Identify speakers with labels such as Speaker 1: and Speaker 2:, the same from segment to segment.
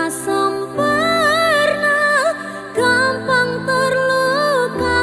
Speaker 1: Sempurna, gampang terluka,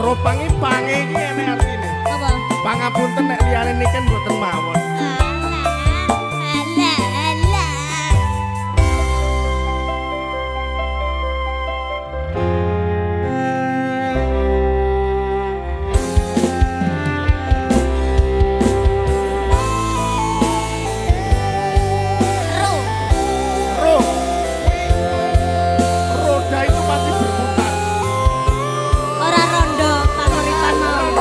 Speaker 1: Ropangi-pangi iki enek artine.
Speaker 2: Apa?
Speaker 1: Pangapunten nek liyane niken mboten mawon.
Speaker 2: Alah, alah.
Speaker 1: Roh. Roda itu pasti berputar.
Speaker 2: Ora rondo panguripan mau.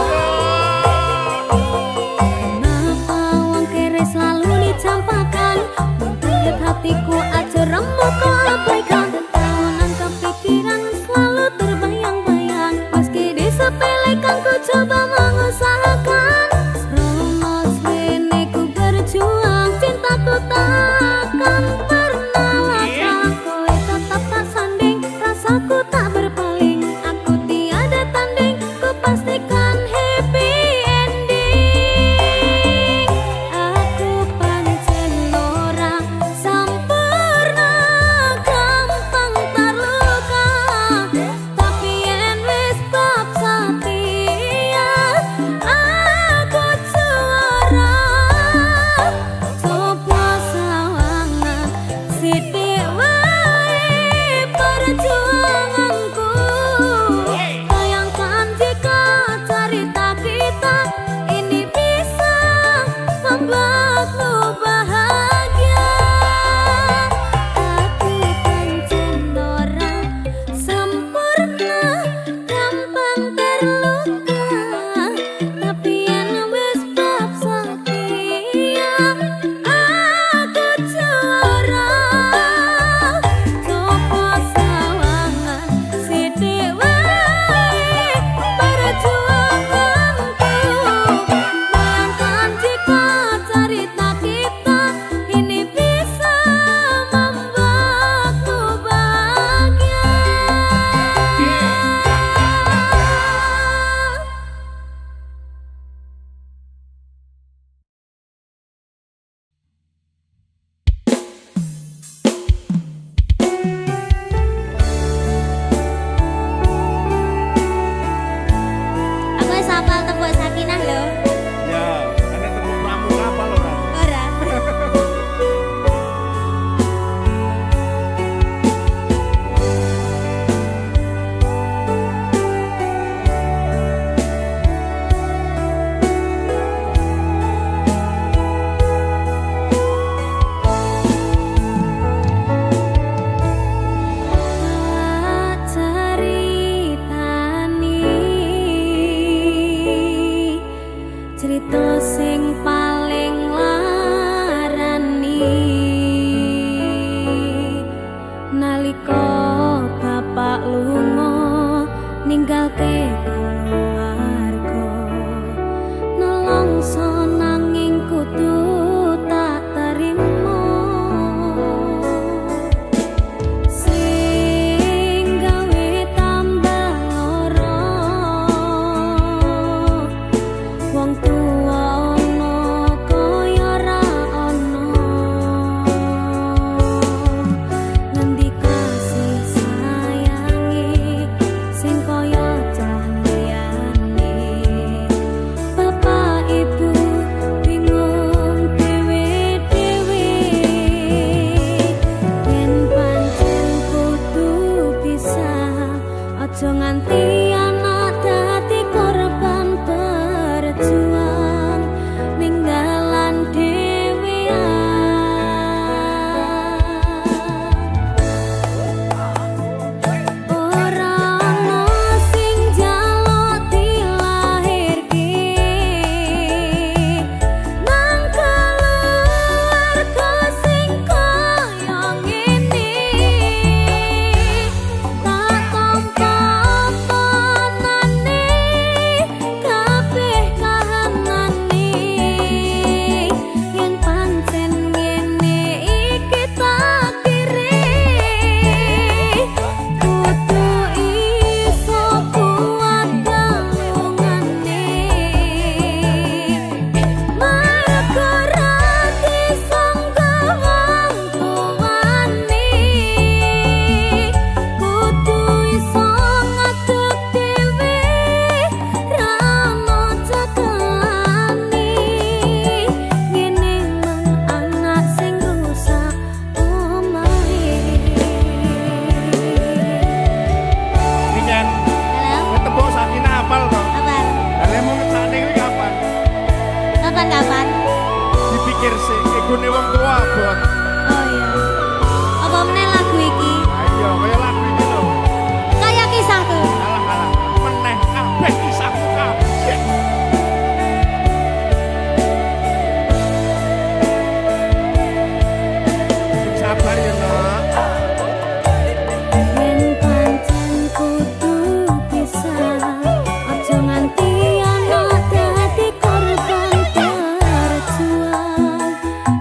Speaker 3: Kenapa wong kere selalu dicampakan? Menggigit hatiku aja remuk kau abaikan. Tawanan kepikiran selalu terbayang-bayang. Meski disepelekan ku coba mengusahakan. Serumos rene ku berjuang, cintaku takkan pernah latah. Kowe tetap tak sanding, rasaku tak berpaling. Aku tiada tanding, ku pastikan happy ending. Aku pancen ora sempurna, gampang terluka. Tapi yen wis bab setia, aku juara. Coba sawangan sithik wae perjuanganku. Bayangkan jika cerita kita ini bisa membuatmu bahagia. Aku pancen ora sempurna, gampang terluka. Tapi yen wis bab setia, aku juara. Coba sawangan sithik wae perjuanganku. Bayangkan jika cerita kita ini bisa membuatmu bahagia.
Speaker 2: Aku wis hafal tembok Sakinah lho.
Speaker 1: Ya, enek temu pramuka apa lho, Kak?
Speaker 2: Ora.
Speaker 3: Tak ceritani
Speaker 2: kapan?
Speaker 1: Dipikir sih, egone wong tua Bon.
Speaker 2: Oh iya. Apa meneh lagu iki?
Speaker 1: Ayo, kaya lagu ini lho.
Speaker 2: Kayak kisahku.
Speaker 1: Alah, meneh kabeh kisahku kabeh. Sabar ya, Nak.
Speaker 3: Yen pancen kudu pisah, aja nganti ana dadi korban berjuang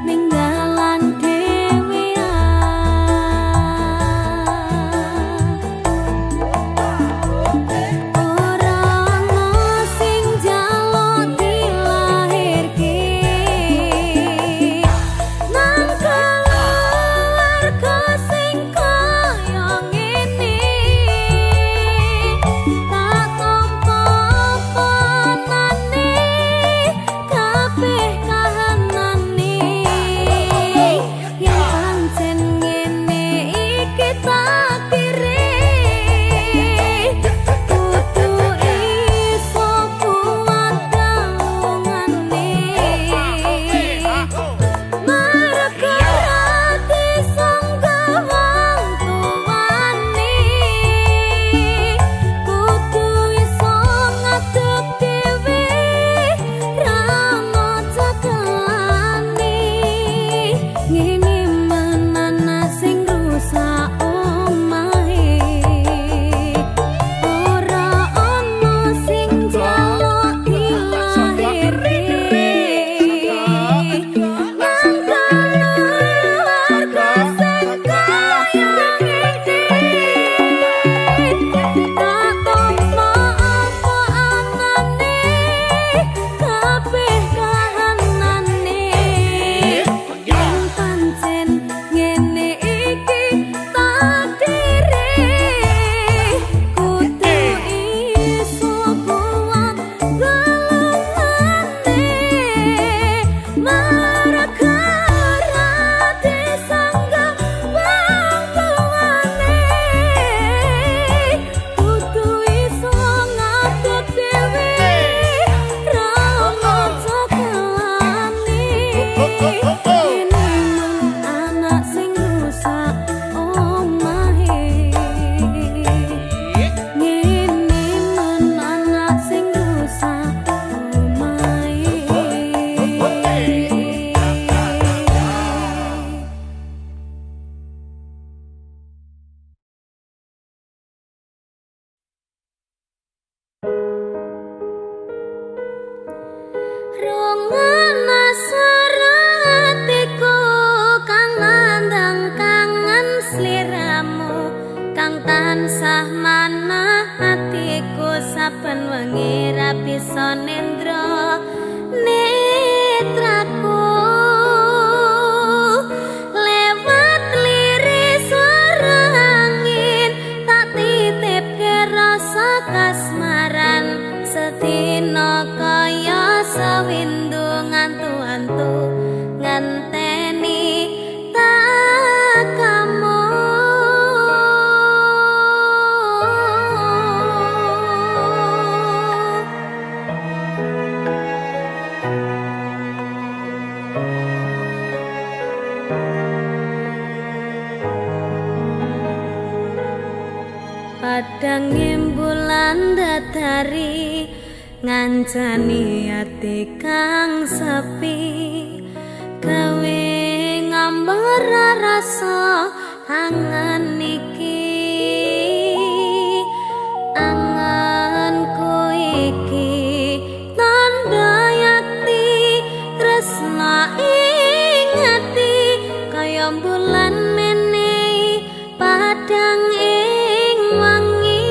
Speaker 3: ninggalan ora ana sing njaluk dilahirke nang keluarga sing kaya ngene tak tampa panane kabeh kahanane yen pancen ngene iki takdire kudu iso kuat daungane Marga ati sanggawang tuwane kudu iso ngadeg dhewe ra moco kelane ngene menana sing rusak omahe ora ana sing njaluk dilahirke nang keluarga sing kaya ngene tak tampa apa anane kabeh kahanane yen pancen ngene iki takdire kudu iso kuat galungane marga rati sangga bangkuane kudu iso ngadeg dhewe ra moco kelane ini anak sing rusak omahe ngene anak sing rusak omahe Rongan asaratiku kang nandang kangen sliramu kang tansah manah hatiku saben wengi ra bisa nendra netraku lewat liris swara angin tak titipke rasa kasmaran sedina kaya sawindu ngantu-antu ngenteni takamu padang bulan datari ngancani ati kang sepi gawe ngambar rasa angan iki anganku iki tanda yakti tresna ing ati kaya bulan menehi padang ing wangi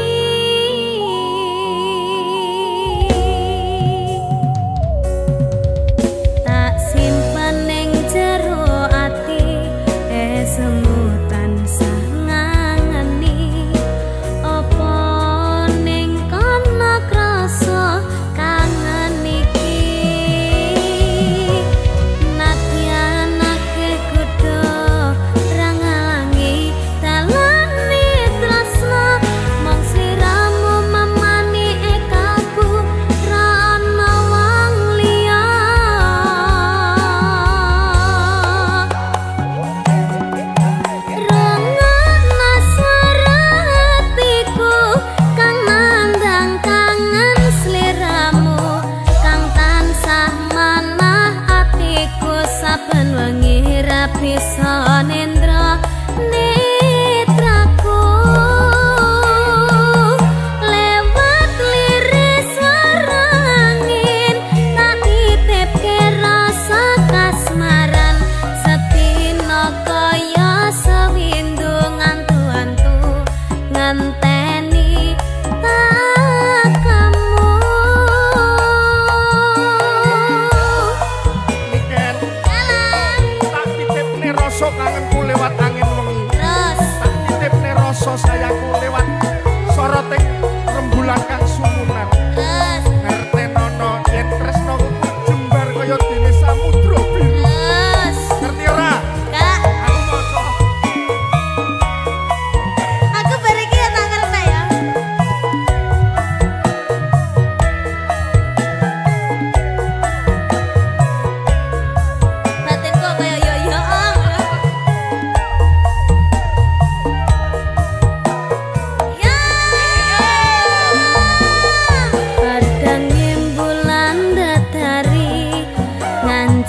Speaker 3: tak simpen ning jero ati semu tansah ngangen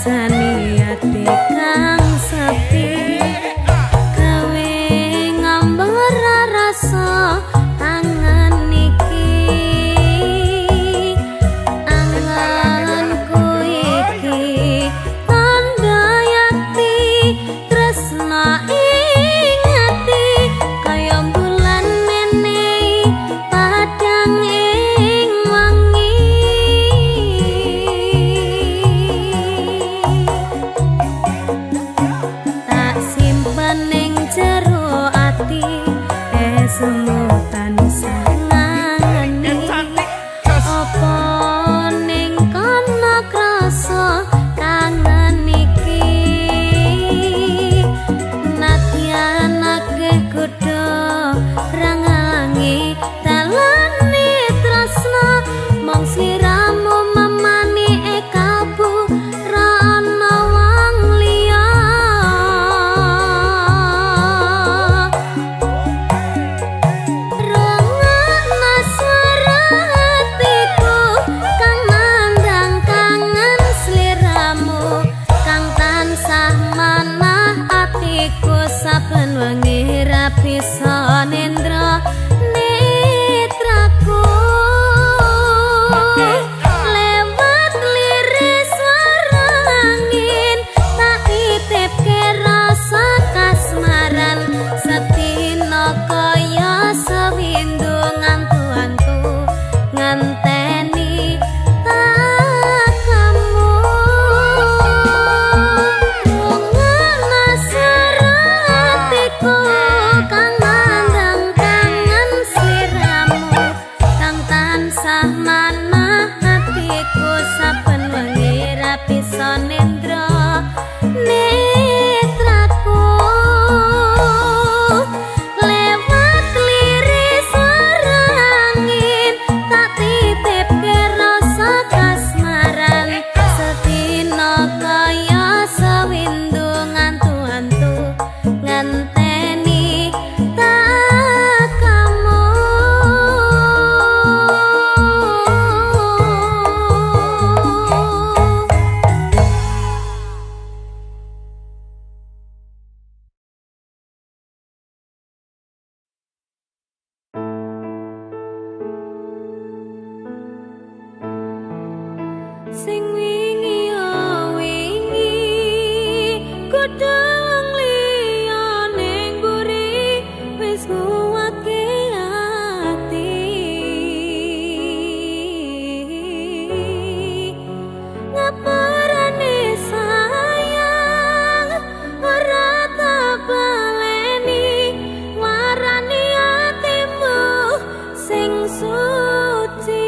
Speaker 3: ngrasani ati kang sepi gawe ngambar rasa tangan niki anganku iki tanda yakti tresna ing ati kaya bulan menehi padang ing wangi tak simpen ning jero ati semu tansah ngangeni apa ning kono krasa kangen iki nadyan akeh kudu rangangi dalane tresna mong sliramu mamani kalbu ra ana wong liya rungokno swara hatiku kang nandang kangen sliramu kang tansah manah atiku saben wengi ra bisa nendra netraku lewat liris swara angin tak titipke rasa kasmaran setino kaya sewindu ngantu-antu ngenteni tak kamu rungokno swara hatiku kang nandang kangen sliramu kang tansah manah hatiku saben wengi ra bisa nendra netraku lewat liris swara angin tak titipke rasa kasmaran setino kaya sewindu ngantu-antu ngenteni tak kamu sing wingi yo wingi kudu wong liya ning mburi wis nguwake ati ngapurane sayang ora tak baleni warani atimu sing suci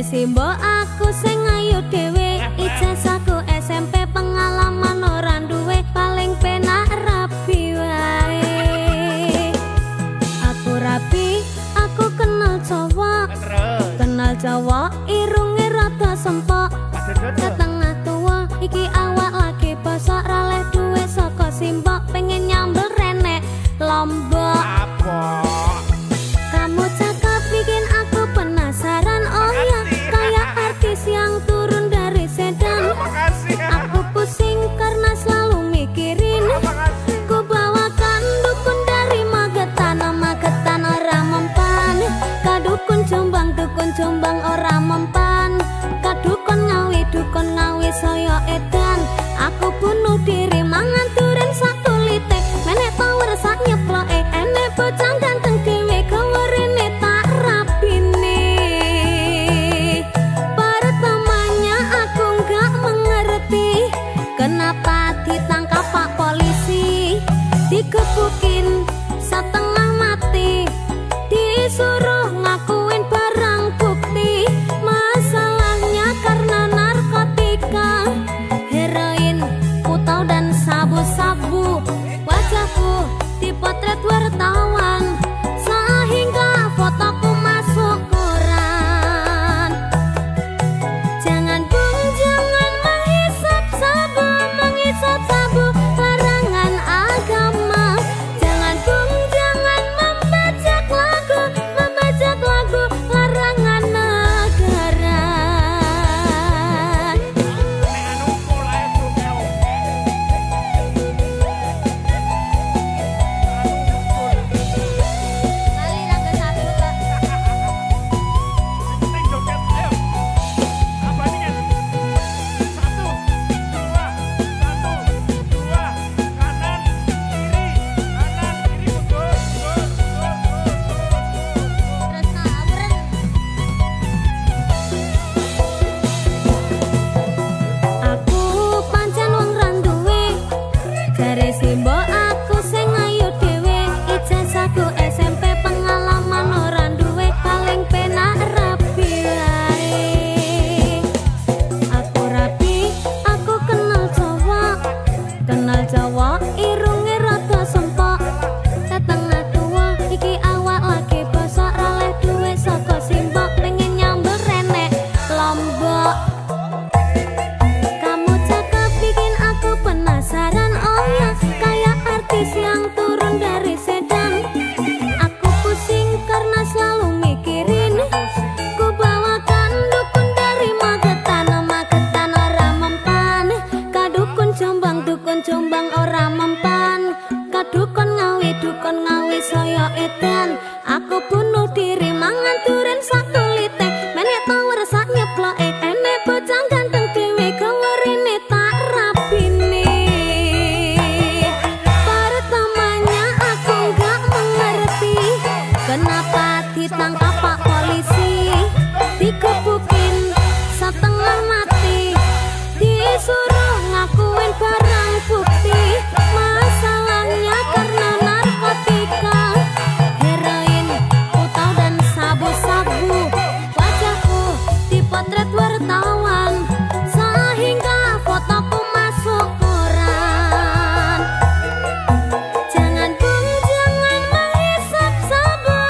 Speaker 3: Simbo aku sing ayu dhewe, ijazahku SMP pengalaman ora duwe, paling penak rapi wae. Aku rapi, aku kenal cowok, irunge rada sempok, setengah tua iki awak lagi bosok, raleh duwe saka Simbok, pengen nyambel renek Lombok. Kamu cakep bikin aku penasaran, oh ya kayak artis yang turun dari sedan. Aku pusing karena selalu mikirin, ku bawakan dukun dari Magetan, Magetan ora mempan. Kadukun Jombang ora mempan. Kadukun ngawi saya edan. Aku bunuh diri mangan duren sak kulite, menek power sak nyeploke, enek bocah ganteng dhewe gawerene tak rapine. Pertamanya aku nggak mengerti kenapa ditangkap Pak Polisi, digebukin setengah mati, disuruh ngakuin barang bukti. Masalahnya karena narkotika, heroin, putau dan sabu-sabu. Wajahku dipotret wartawan sehingga fotoku masuk koran. Jangan bung, jangan menghisap sabu, larangan agama. Jangan bung, jangan membajak lagu, larangan negara.
Speaker 2: Kali rangga satu Kak. Terus ngawuren.
Speaker 3: Aku pancen wong randuwe, jare Simbok aku sing ayu dhewe, ijazahku SMP pengalaman ora duwe, paling penak rapi wae. Aku rapi, aku kenal cowok, irunge rada sempok, setengah tua iki awak lagi bosok, raleh duwe saka Simbok, pengen nyambel renek Lombok. Kamu cakep bikin aku penasaran, oh ya kayak artis yang turun dari sedan. Aku pusing karena selalu mikirin, ku bawakan dukun dari Magetan, Magetan ora mempan. Kadukun Jombang ora mempan. Kadukun ngawi saya edan. Aku bunuh diri mangan duren sak kulite, menek power sak nyeploke, enek bocah ganteng dhewe gawerene tak rapine. Pertamanya aku nggak mengerti kenapa ditangkap Pak Polisi, digebukin setengah mati, disuruh ngakuin barang bukti. Masalahnya karena narkotika, heroin, putau dan sabu-sabu. Wajahku dipotret wartawan sehingga fotoku masuk koran. Jangan bung, jangan menghisap sabu,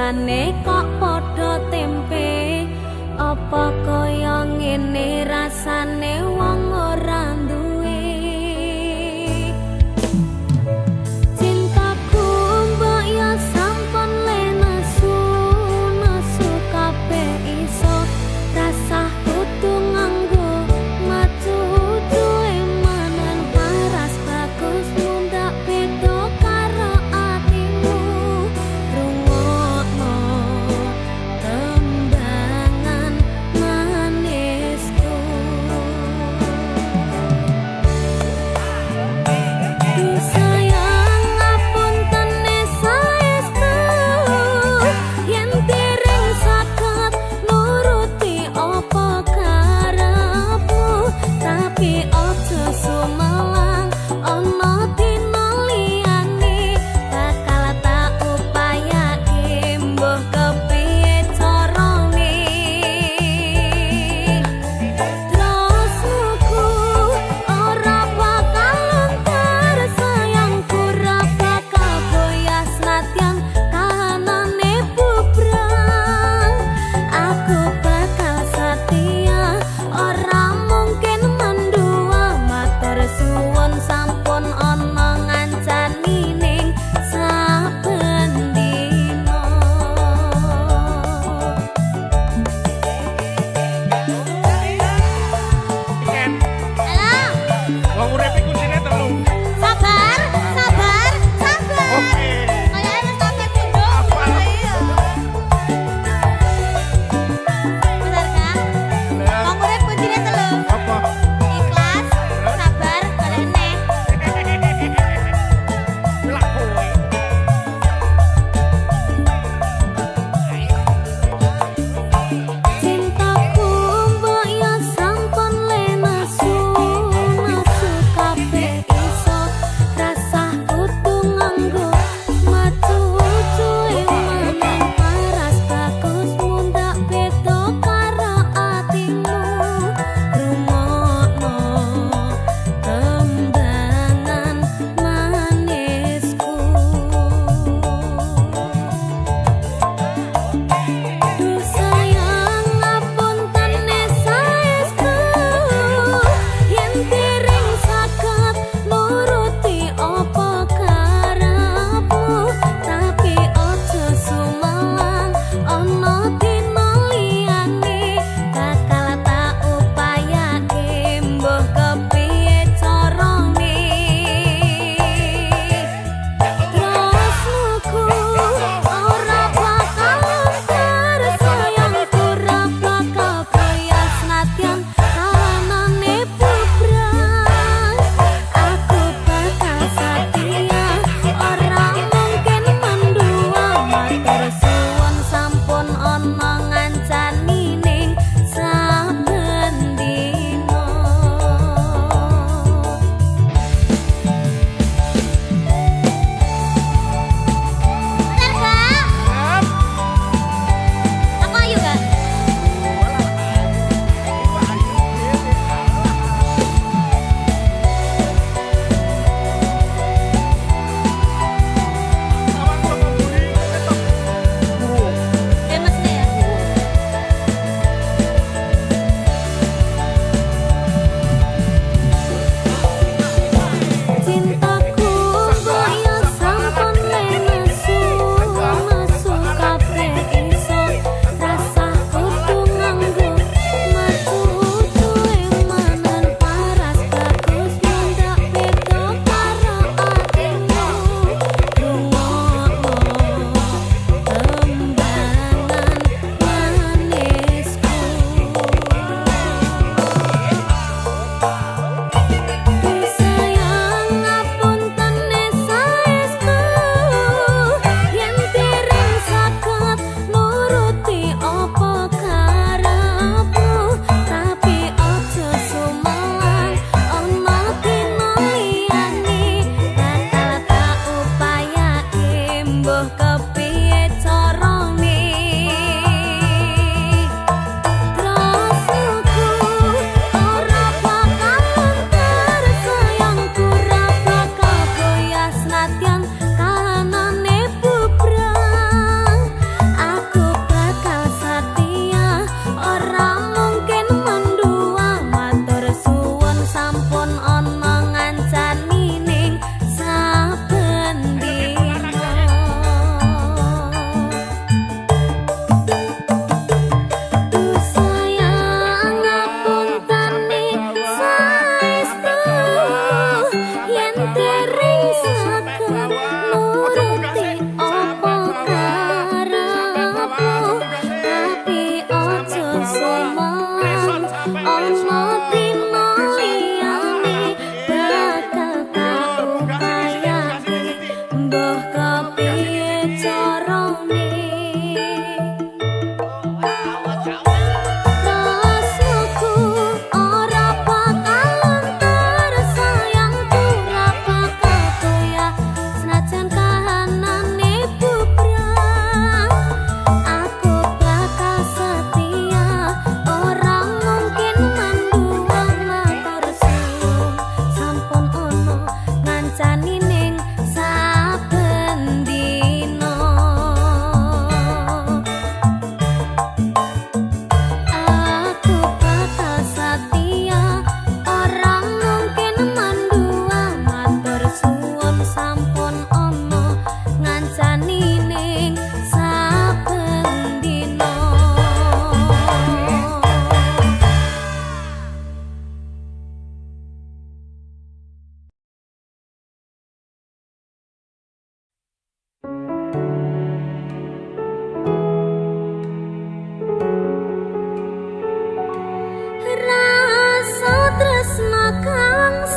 Speaker 3: rasane kok padha tempe. Apa kaya ngene rasane wong ora duwe. Cintaku mbok ya sampun le nesu kabeh iso rasa kudu nganggo matu duwe manan paras bagus mundak beda karo atimu. Rungokno tembangan manisku.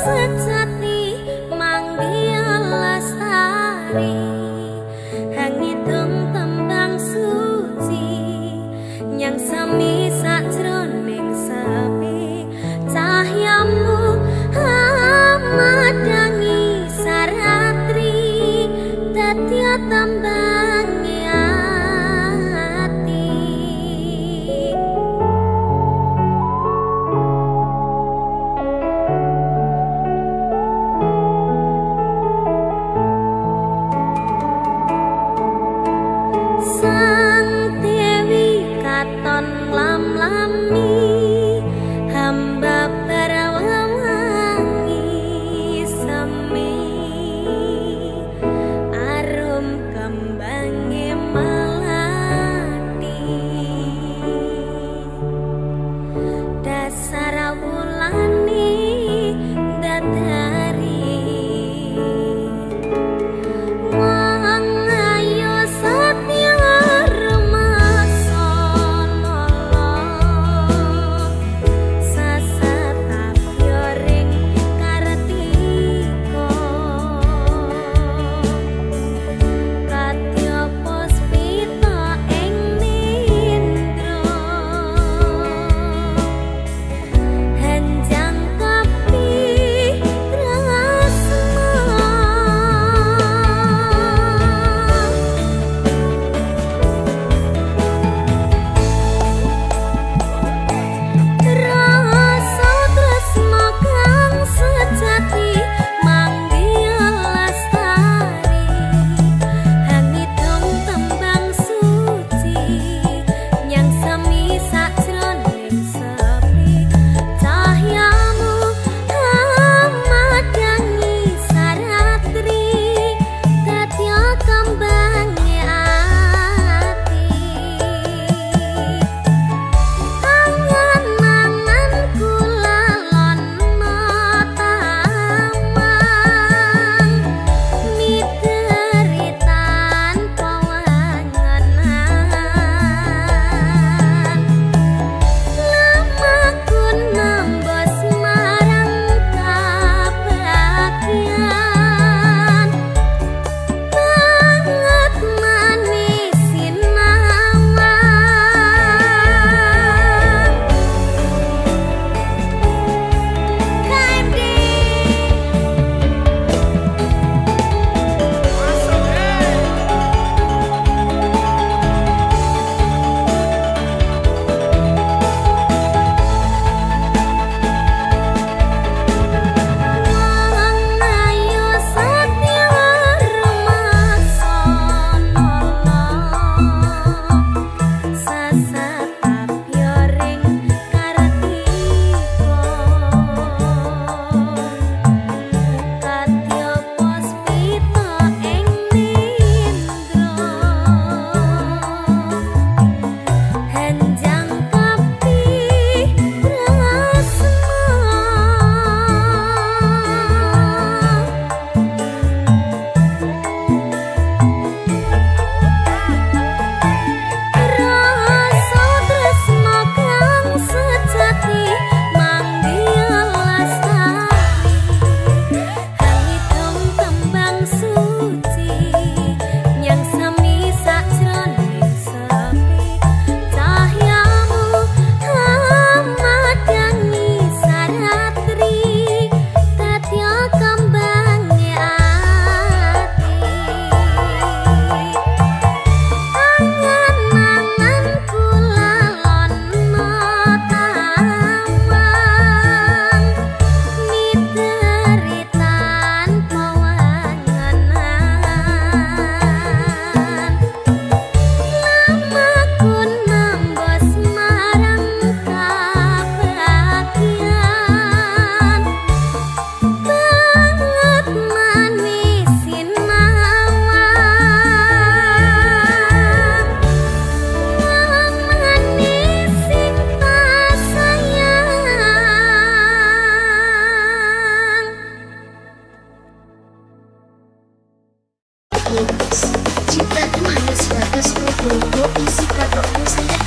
Speaker 3: sejati manggil lestari hangidung tembang suci yang sami sajroning sepi cahyamu madangi saratri dadi tambangi ati sang dewi katon lam-lami hamba barawangi semi arum kembange malati dasar wulane dadari wong ayo satya rumasono sasatapyoring kartika kadya puspita ing nindra henjang kapi rasa tresna kang sejati manggil lestari hangidung tembang suci yang semi sajroning sepi cahyamu madangi saratri dadi kambange ati angan-angan kula lono tamang miteri tanpa wangenan lamaku nembus marang kebahagiaan banget manis sinawang KMD wong ayo satya rumasono sasatapyoring kartika kadya puspita ing nindra henjang kapi rasa tresna kang sejati manggil lestari hangidung tembang suci yang sami sajroning sepi cahyamu madangi saratri dadi kambange ati angan-angan kula lono tamang miteri tanpa wangenan lamaku nembus marang kebahagiaan banget manis sinawang manis sing tak sayang
Speaker 4: Cinta itu hanya sebatas progo isi kantongmu saja.